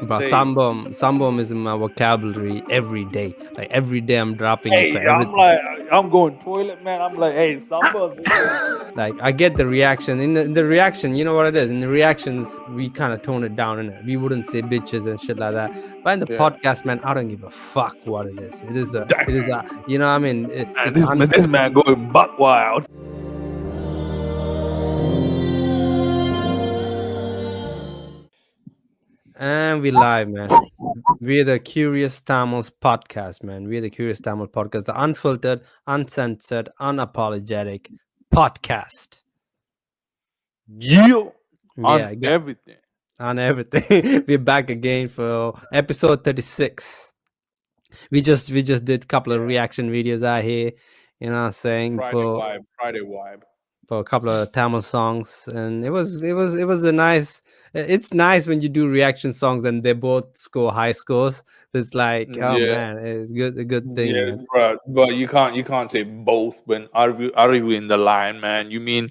But Sambhavam is in my vocabulary every day. Like every day, I'm dropping it for Hey, I'm everything. like, I'm going toilet, man. I'm like, hey, Samba. Like I get the reaction in the reaction. You know what it is. In the reactions, we kind of tone it down, and we wouldn't say bitches and shit like that. But in the Yeah. podcast, man, I don't give a fuck what it is. Damn, It is a. You know, what I mean, man, it's this man going buck wild. and we live, man. We're the Curious Tamils podcast, man. We're the Curious Tamil podcast, the unfiltered, uncensored, unapologetic podcast. Yeah, on Yeah, everything. on everything. We're back again for episode 36. We just did a couple of Yeah, reaction videos out here, you know what I'm saying, Friday vibe. for a couple of Tamil songs, and it was a nice. It's nice when you do reaction songs and they both score high scores. It's like, oh Yeah, man, it's good, a good thing, yeah, man. bro. But you can't say both when Arivu in the line, man. You mean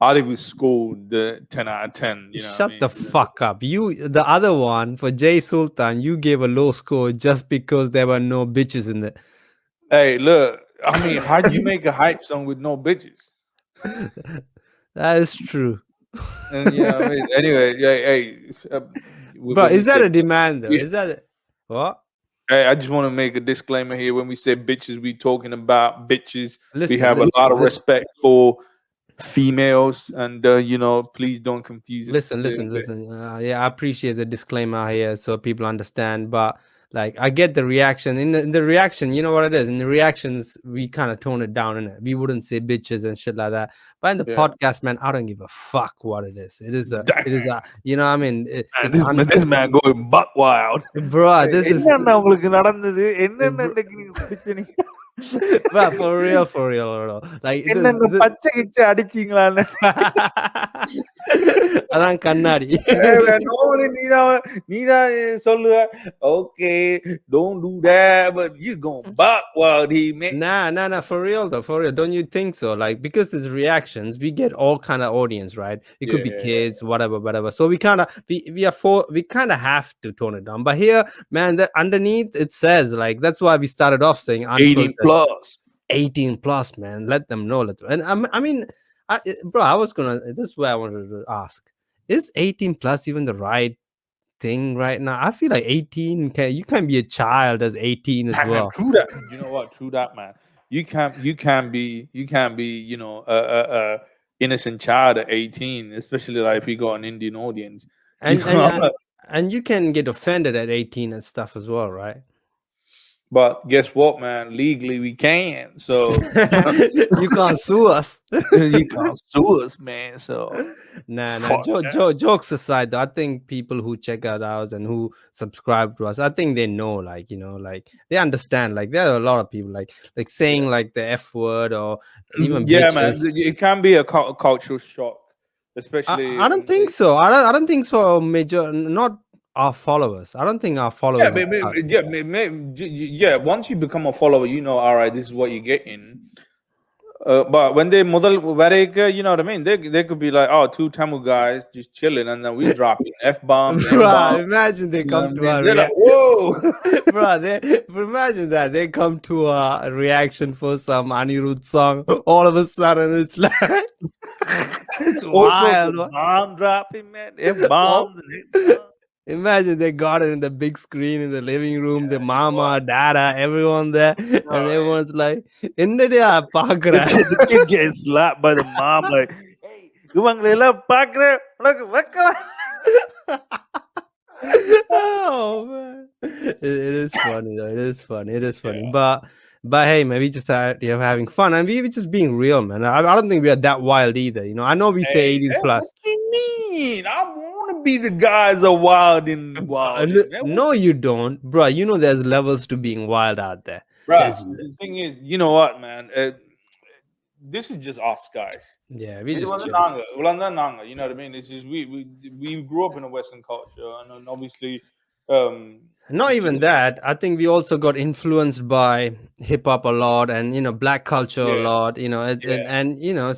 Arivu scored the 10 out of 10? You know what I Shut the mean? fuck up. The other one for Jay Sultan, you gave a low score just because there were no bitches in it. Hey, look. I mean, how do you make a hype song with no bitches? That is true. And you know what I mean. Anyway, yeah, hey, But when we is that say a demand though? we, Is that what? hey, I just want to make a disclaimer here. When we say bitches, we talking about bitches. We Listen, have a listen, lot of listen, respect for females, and please don't confuse it. listen. Yeah, I appreciate the disclaimer here so people understand. But like, I get the reaction in the reaction. You know what it is. In the reactions, we kind of tone it down, and we wouldn't say bitches and shit like that. But in the Yeah, podcast, man, I don't give a fuck what it is. damn, It is a. You know, what I mean, man, it's this man going buck wild. bro. This is, என்னென்ன உங்களுக்கு நடந்தது என்னென்ன bro, இன்னைக்கு நீங்க குடிச்சீங்க bro, for real, bro. Like என்னென்ன பச்சை கிச்சை அடிச்சீங்களான்னு அதான் கண்ணாடி. normally நீதான் சொல்லுவ okay don't do that but you going buck wild he man. Nah, for real though, for real. Don't you think so? Like, because it's reactions, we get all kind of audience, right? It could be Yeah. kids, whatever. So we kind of have to tone it down. But here, man, that underneath it says, like, that's why we started off saying 18 unfiltered, plus. 18 plus, man. Let them know. And I mean, bro, I was gonna. This is where I wanted to ask: is 18 plus even the right thing right now? I feel like 18 you can be a child as 18 as Man, well. true that. You know what? True that, man. You can't be a innocent child at 18, especially like if you got an Indian audience. You and know, and I'm uh, like, and you can get offended at 18 and stuff as well, right? but guess what, man? Legally we can. So You can't sue us. you can't sue us, man. So Nah. fuck that. Jokes aside, though, I think people who check out ours and who subscribe to us, I think they know, like, like they understand. Like, there are a lot of people like saying Yeah. like the F word or even Yeah, man. bitches. It can be a cultural shock, especially I don't when think so. I don't think so. Major, not our followers. I don't think our yeah, followers. yeah. Once you become a follower, all right, this is what you get in. But when they model vareka, you know what I mean? They could be like, oh, two Tamil guys just chilling, and then we dropping F bombs, M Bruh, bombs. imagine they You know what come I to mean? our They're like, reaction. whoa. Bruh, imagine that they come to a reaction for some Anirudh song. All of a sudden, it's like it's All sorts wild. of bomb dropping, man. F Oh, bombs and F bombs. imagine they got it in the big screen in the living room. The You know what? mama, dada, everyone there, No, and everyone's like, "என்னடியா the பாக்குற?" kid, the kid getting slapped by the mom, like, hey, இவங்களெல்லாம் பார்க்கிறேன் உனக்கு வெக்கம். Oh man, it is funny though. It is funny. It is funny. But hey, man, we just having fun, and we just being real, man. I don't think we are that wild either. I know we say Hey, 18 what plus. you mean? I want to be the guys that wild and wild, man. No, you don't, bro. There's levels to being wild out there. Bruh, There's the thing is, you know what, man? This is just us guys. Yeah, we It just wasn't chill. Nanga. Nanga. You know what I mean? It's just we grew up in a Western culture, and then obviously, Not even that. I think we also got influenced by hip hop a lot, and black culture a yeah, lot. yeah,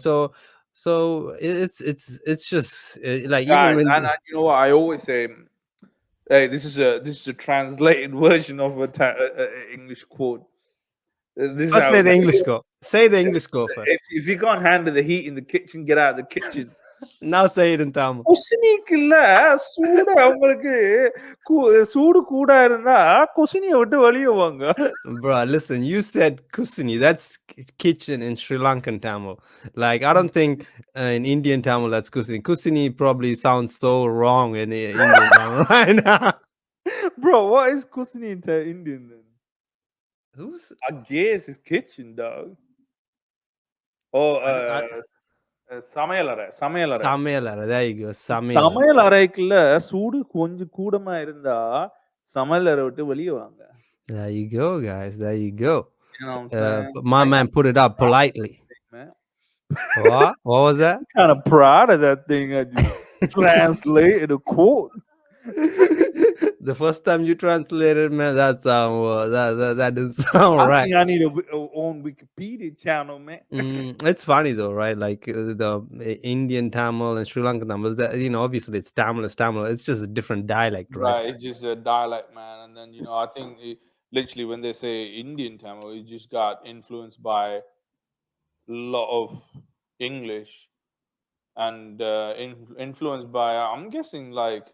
So it's just like even guys. when And you know what? I always say, Hey, this is a translated version of a English quote. This is First, how say it the English goes. go. Say the English go If, first. if you can't handle the heat in the kitchen, get out of the kitchen. Now say it in Tamil. கொசினிக்குல்ல சூடு அவங்களுக்கு சூடு கூடா இருந்தா கொசினிய விட்டு வெளிய வாங்க. Bro, listen, you said kusini. That's kitchen in Sri Lankan Tamil. Like, I don't think in Indian Tamil that's kusini. Kusini probably sounds so wrong in Indian Tamil right now. Bro, what is கொசினி in Indian then? Who's I guess it's kitchen, dog. Oh, சமையலறை சமையலறை. Samayala? There you go. Samayala. சமையல் அறைக்குள்ள சூடு கொஞ்சம் கூடமா இருந்தா சமையலறை விட்டு வெளிய வாங்க. There you go, guys. There you go. You know what I'm saying? My Like, man I'm put it up proud of politely. that thing, man. What was that? I'm kind of proud of that thing. I just translated a quote. The first time you translated, man, that sound that didn't sound I right. think I need a own Wikipedia channel, man. It's funny though, right? Like the Indian Tamil and Sri Lankan Tamil. That, obviously it's Tamil is Tamil. It's just a different dialect, right? Right, it's just a dialect, man. And then I think literally when they say Indian Tamil, it just got influenced by a lot of English and influenced by I'm guessing like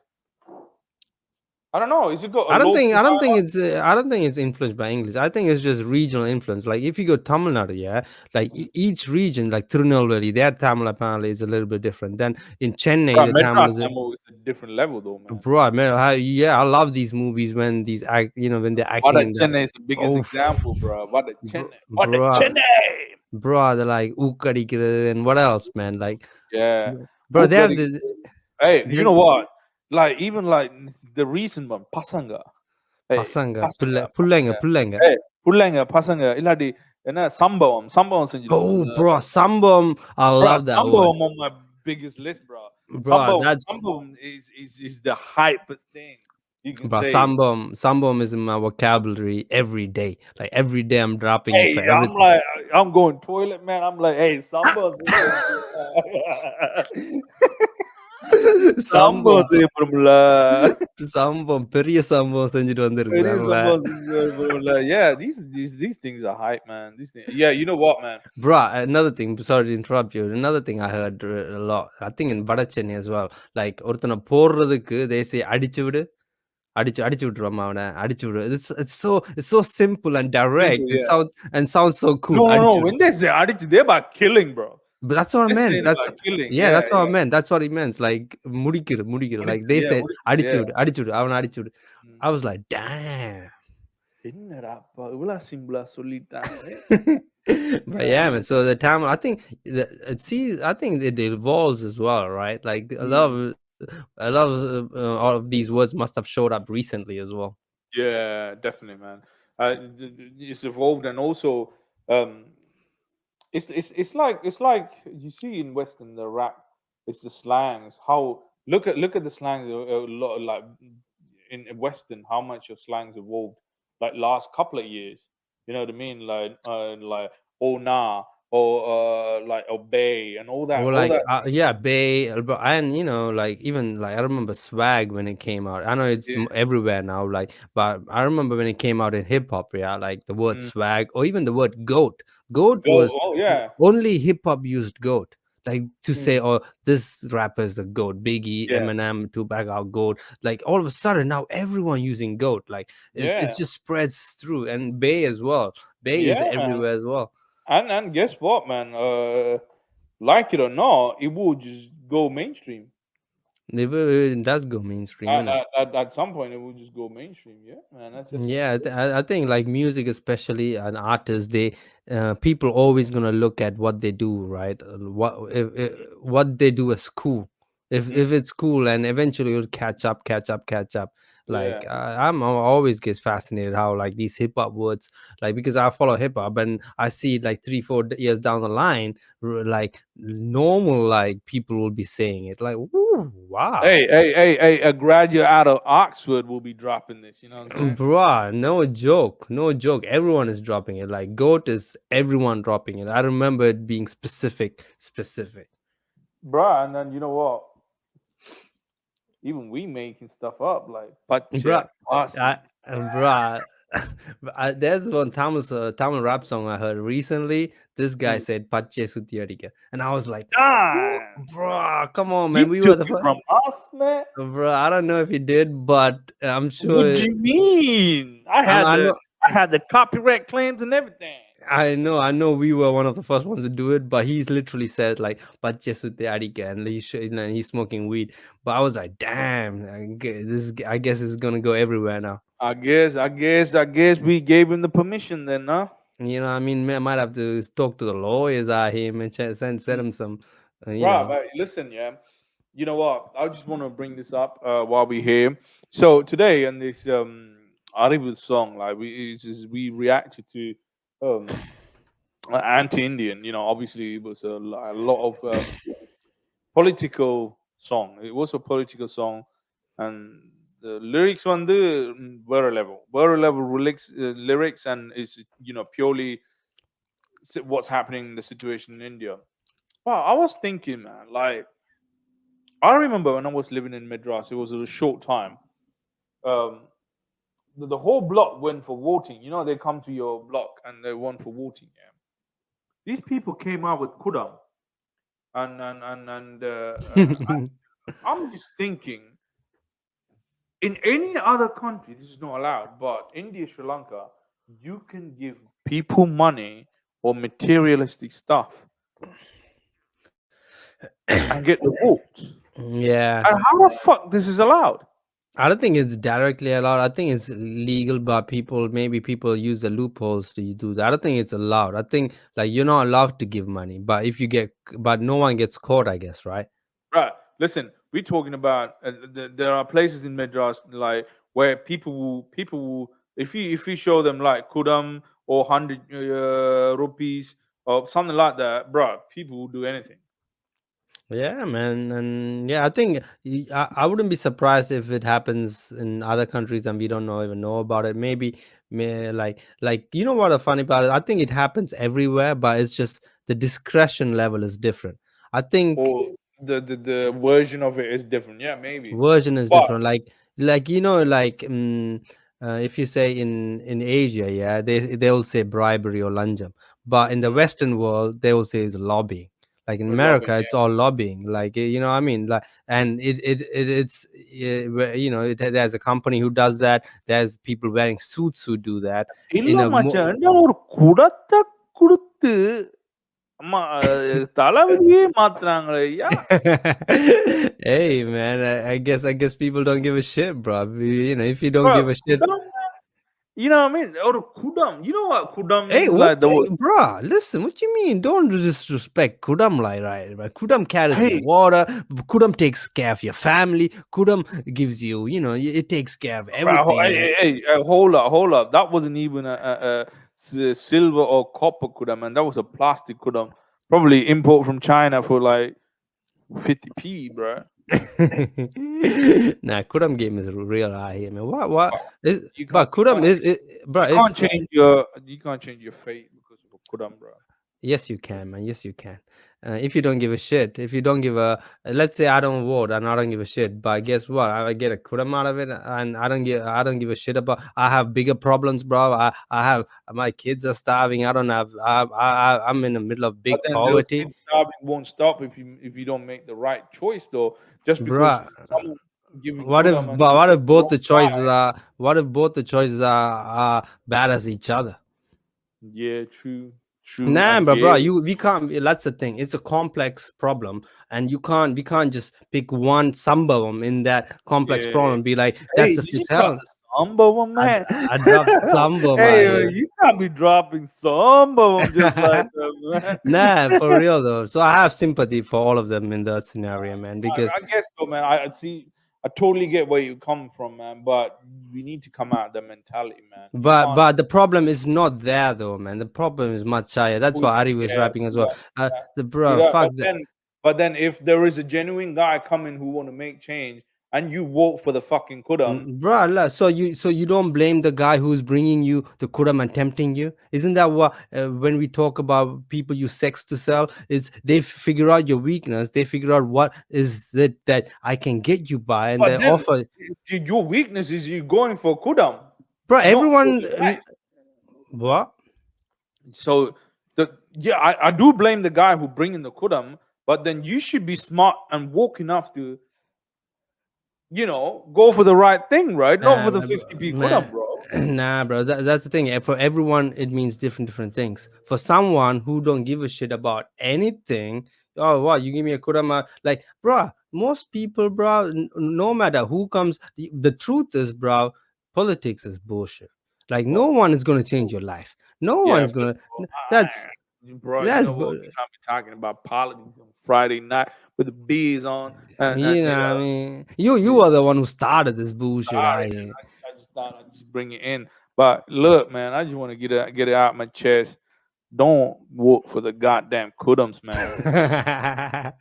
I don't know. Is it got a I don't local think I don't think dialect? it's I don't think it's influenced by English. I think it's just regional influence. Like if you go Tamil Nadu, yeah, like each region, like Tirunelveli, their Tamil apparently is a little bit different. Then in Chennai, Bro, the Tamil Madras is Tamil is a different level though, man. bro. Man, yeah, I love these movies when these act, when they're acting Vada in that. Chennai is the biggest Oh, example, bro. Vada Chennai. Vada bro, Chennai. bro, they're like Ookadikira and what else, man? Like, Yeah. bro, they have the Hey, you they know what? Like even like the recent one, Pasanga. Hey, Pasanga, Pasanga, Pullenga, Pasanga. Pullenga. Hey, புள்ளைங்க பசங்க இல்லாட்டி என்ன சம்பவம் சம்பவம் செஞ்சுட்டு Oh, வந்தாங்க. bro, Sambhavam, I Bro, love that word, Sambhavam on my biggest list, bro. bro. That's Sambhavam is the hypest thing you can But say. Sambhavam is in my vocabulary every day. Like every day, I'm dropping it Hey, for I'm everything. like, I'm going toilet, man. I'm like, hey, Sambhavam. Sambhavam, Sambhavam செய்யப்படும்ல. Sambhavam, பெரிய சம்பவம் செஞ்சுட்டு பெரிய வந்திருக்கிறான்ல. சம்பவம் செய்யப்படும்ல. Yeah, these things are hype, man. These things, yeah, you know what, man? Bro, another thing, sorry to interrupt you. Another thing I heard a lot, I think in Badacheni as well. Like ஒருத்தனை போடுறதுக்கு they say அடிச்சு விடு, அடிச்சு விட்டுருவாமா அவனை, அடிச்சு விடு. It's so simple and direct. Simple, It yeah. sounds so cool. No. அடிச்சு விடு. When they say adichu, they're about killing, bro. But that's what I They're meant. saying That's about killing. yeah, Yeah, that's what I yeah. meant. That's what he meant. Like முடிக்கிற. Like they Yeah, said yeah. அடிச்சு விடு, அவனை அடிச்சு விடு. ம். I was like, damn. என்னடா அப்பா இவ்வளோ சிம்பிளா சொல்லிட்டாங்களே. But yeah, man. So the Tamil, I think I think it evolves as well, right? Like a lot of all of these words must have showed up recently as well. Yeah, definitely, man. It's evolved, and also, um, it's like you see in Western the rap, it's the slangs. How look at the slangs like in Western, how much your slangs evolved like last couple of years. You know what I mean? Like oh nah or like obey and all that Or all like that. yeah, Bay, and like even like I remember swag when it came out. I know it's Yeah. everywhere now, like, but I remember when it came out in hip hop, yeah, like the word Mm. swag or even the word goat. Goat Go. was Oh yeah. only hip hop used goat. Like to say, Mm. oh, this rapper is the goat. Biggie, Yeah. Eminem, Tupac are goat. Like all of a sudden now everyone using goat. Like it's Yeah. just spreads through, and Bay as well. Bay is Yeah, man. everywhere as well. And guess what, man? Like it or not, it will just go mainstream. It does go mainstream, At, innit? at, at some point, it will just go mainstream. Yeah, man. That's Yeah, I think like music, especially an artist, they people always gonna look at what they do, right? What they do is cool. If it's cool, and eventually it'll catch up. yeah. Like I always get fascinated how like these hip hop words, like because I follow hip hop and I see like 3 4 years down the line, like normal like people will be saying it like, ooh, wow. Hey! A graduate out of Oxford will be dropping this. You know what I'm saying? Bruh, no joke, no joke. Everyone is dropping it. Like goat is everyone dropping it. I remember it being specific. Bruh, and then you know what? even we making stuff up like pacha, Bruh, pasi. bruh, there's one Tamil rap song I heard recently. This guy Mm. said "Pache Sutiyadika," and I was like, "Whoa, Damn, bruh, come on, you man, we were took the it first." from us, man. Bro, I don't know if he did, but I'm What do sure. you mean? I I, had I the know. I had the copyright claims and everything. I know we were one of the first ones to do it, but he's literally said like "Pache Sutiyadika," and he's smoking weed. But I was like, damn, I guess it's gonna go everywhere now. I guess we gave him the permission then, huh? I mean, I might have to talk to the lawyers at him and send Mm. him some, Right, but listen, yeah. You know what? I just want to bring this up while we're here. So today in this Aribu song, like we reacted to anti-Indian. Obviously it was a lot of political song. It was a political song, and the lyrics on the very level lyrics, and is purely what's happening in the situation in India. Wow, I was thinking, man, like I remember when I was living in Madras, it was a short time. Um, the whole block went for voting. They come to your block and they went for voting. Yeah. These people came out with Kudam, and I'm just thinking, in any other country, this is not allowed, but India, Sri Lanka, you can give people money or materialistic stuff and get the votes. yeah. And how the fuck this is allowed? I don't think it's directly allowed. I think it's legal, but maybe people use the loopholes to do that. I don't think it's allowed. I think like you're not allowed to give money, but but no one gets caught, I guess, right? Right. Listen, we're talking about there are places in Madras like where people will, if you show them like Kudam or 100 rupees or something like that, bro, people will do anything. Yeah, man, and yeah, I think I wouldn't be surprised if it happens in other countries and we don't even know about it. Maybe, like what the funny part is? I think it happens everywhere, but it's just the discretion level is different. I think Or the version of it is different. Yeah, maybe. version is But different. Like if you say in Asia, yeah, they will say bribery or lanjam, but in the mhm, Western world they will say it's lobbying. Like in we're loving, America, it's yeah. all lobbying. Like what I mean, like, and it's there's a company who does that. There's people wearing suits who do that. இல்ல In a மச்சான் ஒரு குடத்தை கொடுத்து அம்மா தளபதியே மாத்துறாங்களே ஐயா. Hey man, I guess people don't give a shit, bro. If you don't give a shit. Kudam, you know what I mean? Or Kudam. You know what Kudam Hey, means? what Like the word. you, bro? Listen, what you mean? Don't disrespect Kudam like right? Kudam carries the Hey, water. Kudam takes care of your family. Kudam gives you, it takes care of bro, everything, man. hold up, hold up. That wasn't even a silver or copper Kudam, man. That was a plastic Kudam. Probably import from China for like 50p, bro. Nah, Kudam game is real out here, man. What is? You can't, But Kudam bro. you can't change your fate because of a Kudam, bro. Yes, you can, man. Yes, you can. If you don't give a shit, if you don't give a, let's say I don't vote and I don't give a shit, but guess what? I get a kuram out of it, and I don't give a shit about. I have bigger problems, bro. I have my kids are starving. I don't have. I'm in the middle of But big then those poverty, kids starving won't stop if you don't make the right choice, though. Just because bro. someone giving What if, Kudam and but you what pick if the both wrong the guy. choices are? What if both the choices are bad as each other? Yeah, true, Nah, and but bro, gay. we can't. That's the thing. It's a complex problem, and we can't just pick one Sambhavam in that complex Yeah. problem. And be like, that's Hey, the did you fix. drop Hell, the Sambhavam, I man? I dropped Sambhavam out Hey, here. you can't be dropping Sambhavam just like that, man. Nah, for real though. So I have sympathy for all of them in that scenario, man. Because, I guess so, man. I see. I totally get where you come from, man. But we need to come out of the mentality, man. You but can't. but the problem is not there though, man. The problem is much higher. That's Oh, what Ari was yeah, rapping as see well. that. The See bro, that. fuck But that. then, if there is a genuine guy coming who want to make change and you vote for the fucking KUDAM. Bruh, so you don't blame the guy who's bringing you the Quran and tempting you? Isn't that what when we talk about people use sex to sell? Is they figure out your weakness, they figure out what is it that I can get you by, and they But then offer. your weakness is you going for KUDAM, Bro, not for everyone, your life. what? So I do blame the guy who bring in the KUDAM, but then you should be smart and woke enough to, go for the right thing, right? Not for the 50p KUDAM, Man, bro. nah, bro. That's the thing. For everyone, it means different things. For someone who don't give a shit about anything, oh, what you give me a kurama? Like, bro, most people, bro, no matter who comes, the truth is, bro, politics is bullshit. Like, no Well, one is gonna change your life. No yeah, one's but gonna. That's bro, you that's. know what? We can't be talking about politics on Friday night with the beers on, and You know, I mean, you are the one who started this bullshit. sorry, man. I just thought I'd just bring it in. But look, man, I just want to get it out my chest. Don't vote for the goddamn KUDAMs, man.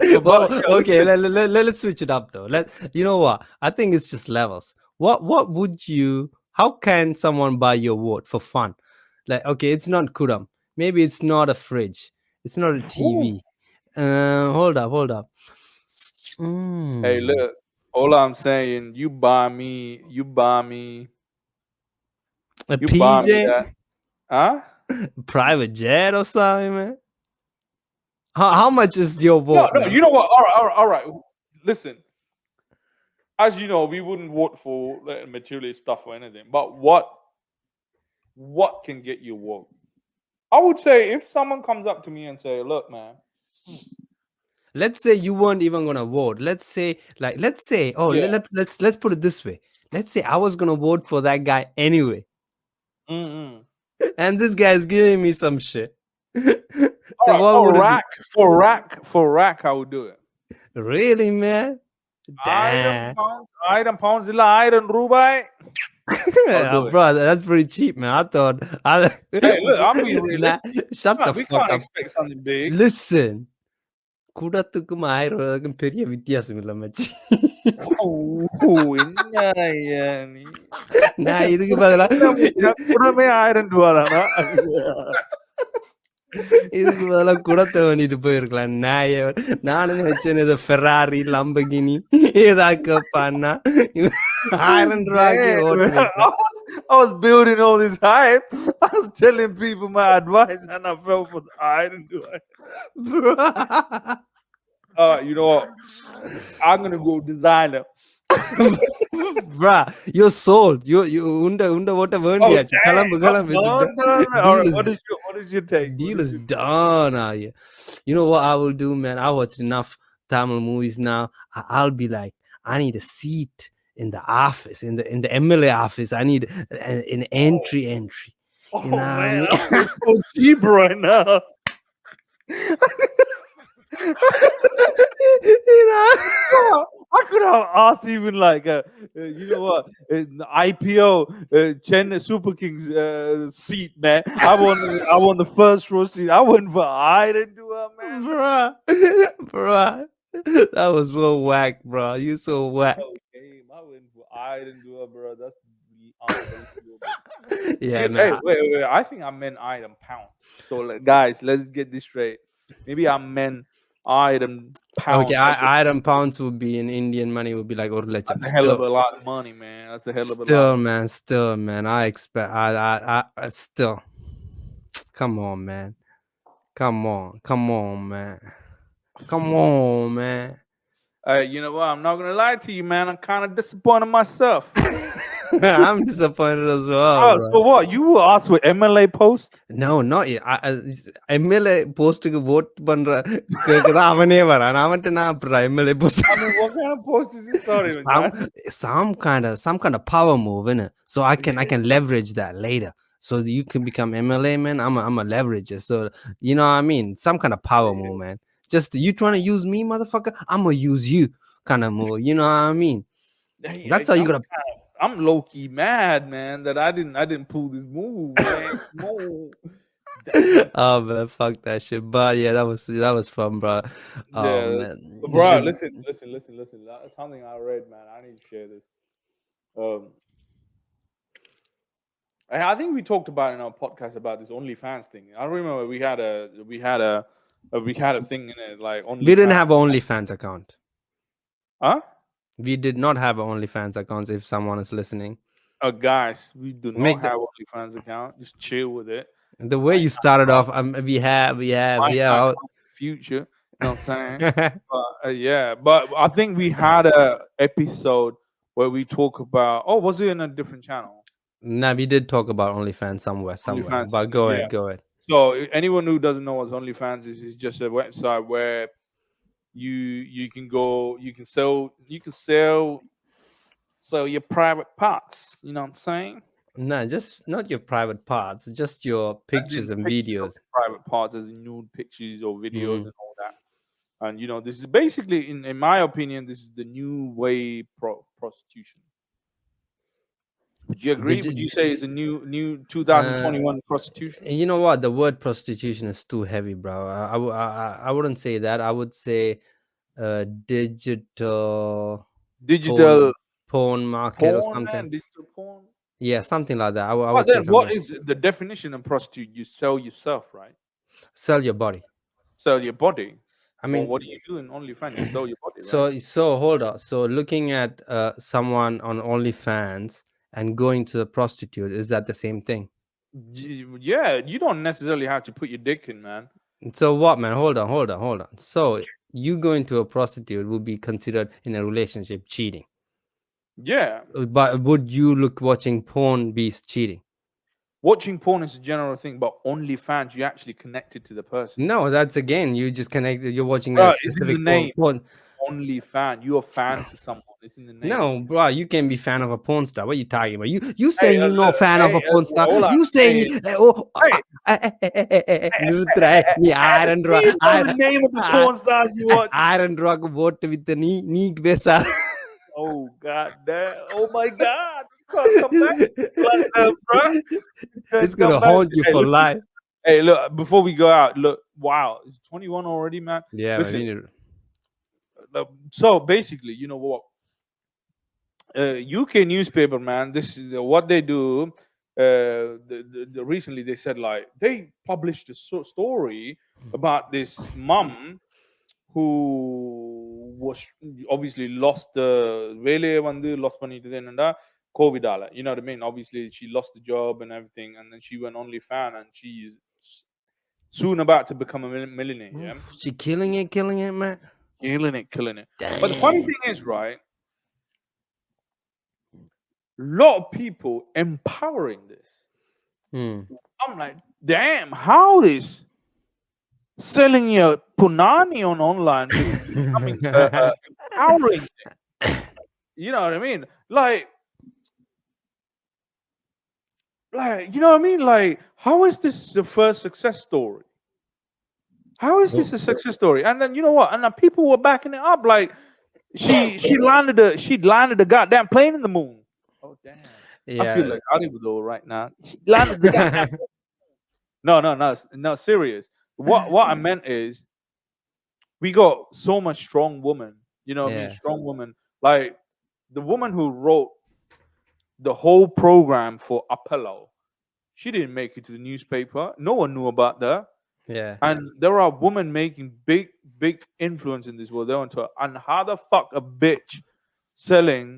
Well, But yeah, okay, listen. let's switch it up though. You know what? I think it's just levels. What would you? How can someone buy your vote for fun? Like, okay, it's not Kudam. Maybe it's not a fridge. It's not a Ooh. TV. Hold up. Hey, Mm, look. All I'm saying, a you buy me PJ, that, huh? private jet or something, man. How much is your No, vote, no. man? You know what? All right, all right, all right. Listen, as you know, we wouldn't vote for material stuff or anything. But what can get you vote? I would say if someone comes up to me and say, "Look, man, Let's say you weren't even gonna vote. Let's say, oh, yeah, let's put it this way. Let's say I was gonna vote for that guy anyway, mm-mm. and this guy is giving me some shit. All So right, what would it be? for rack, I would do it. Really, man? Damn. Item pounds, iron rubai. I'll do it. Bro, that's pretty cheap, man. Hey, look, I'm being Nah, realistic. shut the We fuck can't up. expect something big. Listen, கூடத்துக்கும் 1000 பெரிய வித்தியாசம் இல்ல மச்சி. என்னய்யா நீ? நான் இதுக்கு பதிலா கூடமே 1000 ரூபாதானா? இதுக்கு பதிலா குடத்தை வேண்டிட்டு போயிருக்கலாம். நானும் நினைச்சேன் ஏதோ ஃபெராரி லம்பகினி ஏதாக்க பண்ணா 1000 ரூபாய்க்கு ஓட்டு போட்டு. I was building all this hype. I was telling people my advice, and I fell for the iron. You know what? I'm gonna go designer. Bruh, you're sold. You unda ஓட்ட வேண்டியாச்சு. கிளம்பு. All right, what is your take? Deal is done. You know what I will do, man? I watched enough Tamil movies now. I'll be like, I need a seat in the office, in the MLA office. I need an entry. You know what I Man, mean? I'm so cheap right now. You know? I could have asked even like, you know what, IPO, Chennai Super Kings seat, man. I won the first row seat. I went for iron to her, man. Bruh. That was so whack, bro. You so whack. Okay, I went for iron to her, bro. That's unbelievable. Yeah, Hey, nah. wait. I think I meant item pound. So, like, guys, let's get this straight. Maybe I meant item pound. Okay, iron pounds would be in Indian money would be like or That's a hell of a lot of money, man. That's a hell of a lot. Still, man. I expect. I still. Come on, man. Come on, man. Come on, man. You know what? I'm not gonna lie to you, man. I'm kind of disappointed myself. I'm disappointed as well, Oh, bro. so what? You were asked with MLA post? No, not yet. MLA போஸ்டுக்கு vote பண்ற கேக்குதான் அவனே வரான். அவன்ட்ட நான் அப்புறம் MLA post. I mean, what kind of post is this? Sorry, man. some kind of power move in it. So I can leverage that later. So you can become MLA, man. I'm a leverage it. So you know what I mean? Some kind of power move, man. Just you trying to use me, motherfucker? I'm gonna use you kind of move. You know what I mean? Hey, That's how you gotta. I'm low key mad, man, that I didn't pull this move, man. No. Oh man, fuck that shit. But yeah, that was fun, bro. Oh Yeah, man, you bro. should. Listen. That's something I read, man. I need to share this. Um, and I think we talked about in our podcast about this OnlyFans thing. I remember we had a thing in it like We didn't OnlyFans. have an OnlyFans account. Huh? We did not have an OnlyFans account. If someone is listening, Guys, we do not make the have OnlyFans account. Just chill with it. the way Might you started off. We have. not come in the future. You know what I'm saying? But yeah, but I think we had a episode where we talk about. Oh, was it in a different channel? Nah, we did talk about OnlyFans somewhere. OnlyFans But is go yeah. ahead, go ahead. So anyone who doesn't know what OnlyFans is just a website where you can go, you can sell your private parts. You know what I'm saying? Nah, just not your private parts, just your As in pictures and pictures of videos. private parts, as in nude pictures or videos Mm. and all that. And this is basically, in my opinion, this is the new way prostitution. Would you agree? Did Would you you, say it's a new uh, 2021 prostitution? you know what? The word prostitution is too heavy, bro. I wouldn't say that. I would say digital Digital porn market or porn, something. man, digital porn. Yeah, something like that. I But would say then, what something. is the definition of prostitute? You sell yourself, right? Sell your body. Sell your body. I Well, mean, what do you do in OnlyFans? You sell your body, right? so hold on. So looking at someone on OnlyFans and going to the prostitute, is that the same thing? Yeah, you don't necessarily have to put your dick in, man. So what, man? Hold on. So you going to a prostitute would be considered in a relationship cheating. Yeah, But would you look watching porn be cheating? watching porn is a general thing, but OnlyFans, you actually connected to the person. No, that's again, you just connected. You're watching a It's in the specific name. porn. OnlyFans. You're a fan to someone. It's in the name. No, bro, you can be fan of a porn star. What are you talking about? You Hey, saying you're not fan of a porn star? hold on. You saying Hey, Nutra, ni iron rock, you know the name of the porn stars you watch. iron rock boat with the knee besa. Oh god damn! Oh my god! You can't come back, bro. It's gonna haunt you for life. Hey, look! Before we go out, look! Wow, it's 21 already, man. Yeah, listen. So basically, you know what? UK newspaper, man. This is what they do. Recently, they said like they published a story about this mum who was obviously lost the வேலையை வந்து lost பண்ணிட்டது என்னடா கோவிடால. You know what I mean? Obviously, she lost the job and everything, and then she went OnlyFans, and she's soon about to become a millionaire. Yeah, she killing it, man. Killing it. Damn. But the funny thing is, right? A lot of people empowering this. I'm like, damn, how is selling your punani on online becoming empowering? You know what I mean? Like, you know what I mean? Like, how is this the first success story? How is this a success story? And then you know what? And then people were backing it up. Like, she landed a goddamn plane in the moon. Oh damn! Yeah. I feel like Hollywood right now. She landed the goddamn plane. No, serious. What I meant is, we got so much strong woman. You know what I mean? Strong woman. Like the woman who wrote the whole program for Apollo. She didn't make it to the newspaper. No one knew about that. Yeah. And there are women making big influence in this world. They want to. And how the fuck a bitch selling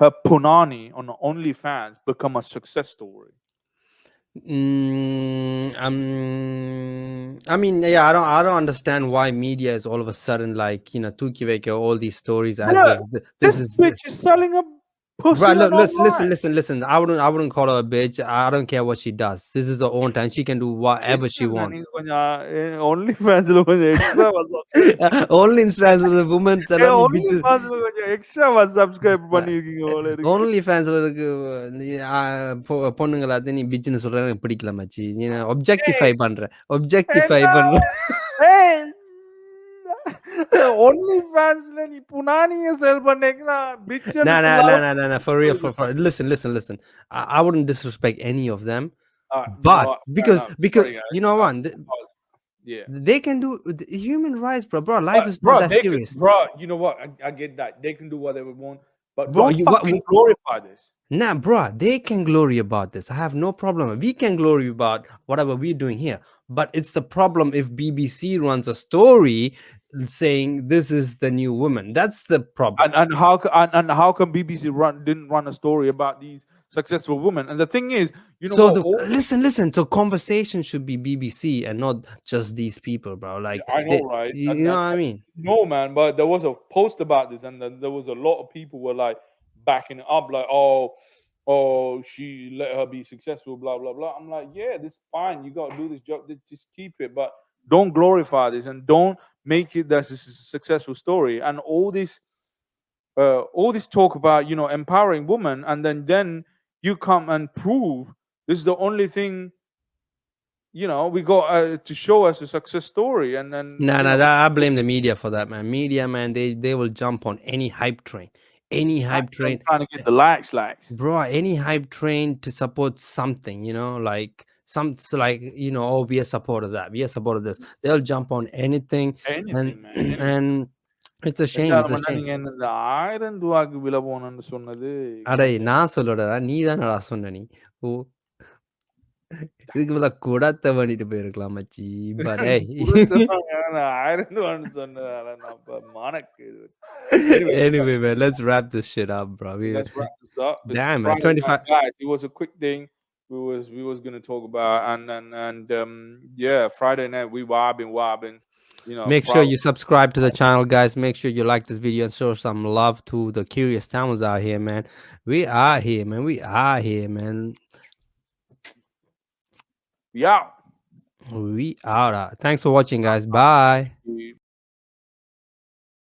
her punani on OnlyFans become a success story? I mean, yeah, I don't understand why media is all of a sudden like, Tuki Veke, all these stories as if this bitch is selling a pussy. Right, look, listen. I wouldn't call her a bitch. I don't care what she does. This is her own time. She can do whatever she wants. OnlyFans extra OnlyFans the women extra subscribe பண்ணிருக்கீங்க. OnlyFans பொண்ணுங்க எல்லாத்தையும் நீ பிட்ச்னு சொல்ற எனக்கு பிடிக்கல மச்சி. நீ objectify பண்ற. OnlyFansல நீ புனானிய செல் பண்ணேன்னா bitch. Nah, for real. Listen. I wouldn't disrespect any of them, You know But what? Fair because enough. because Sorry, guys. you know what, Pause. Yeah. they can do human rights, bro. Life But is not bro, that they could, serious, bro. You know what? I get that they can do whatever they want, but bro. don't You fucking glorify this. Nah, bro, they can glory about this. I have no problem. We can glory about whatever we're doing here. But it's the problem if BBC runs a story saying this is the new woman. That's the problem. And how come BBC didn't run a story about these successful women? And the thing is, you know So what? the listen. So conversation should be BBC and not just these people, bro. Yeah, Like I know, they, right? you know what I mean? No, man. But there was a post about this, and then there was a lot of people were like backing it up, like, oh, she let her be successful, blah blah blah. I'm like, yeah, this is fine. You got to do this job. Just keep it, but don't glorify this and don't make it that this is a successful story. And all this talk about empowering women, and then you come and prove this is the only thing we got to show us a success story, and then Nah, I blame the media for that, man. Media, man, they will jump on any hype train, any hype I'm train. trying to get the likes. Bro, any hype train to support something, like like, oh, we are support of that, we are support of this. They'll jump on anything, and Anything, man, anything. and it's a shame. It's a എന്താണെന്ന് shame. நீங்க என்ன இந்த 1000 ரூபாய்க்கு விலை போனன்னு சொன்னது அடே கொஞ்சம் நான் சொல்லடா, நீ தானடா சொன்ன நீ. ஓ, இதுக்கு பதிலா குடத்தை பண்ணிட்டு போயிருக்கலாம் மச்சி. But hey. கொடுத்தவங்க நான் 1000 ரூபான்னு சொன்னதால நான் இப்ப மானக்கேடு. Anyway, Anyway, man, let's wrap this shit up, bro. let's wrap this up. It's Damn, man, Friday night, 25. guys. It was a quick thing we was gonna talk about, and yeah, Friday night we wobbing, Make sure Friday. you subscribe to the channel, guys. Make sure you like this video and show some love to the curious Tamils out here, man. We are here, man. We are here, man. Yeah. We are. Thanks for watching, guys. Bye.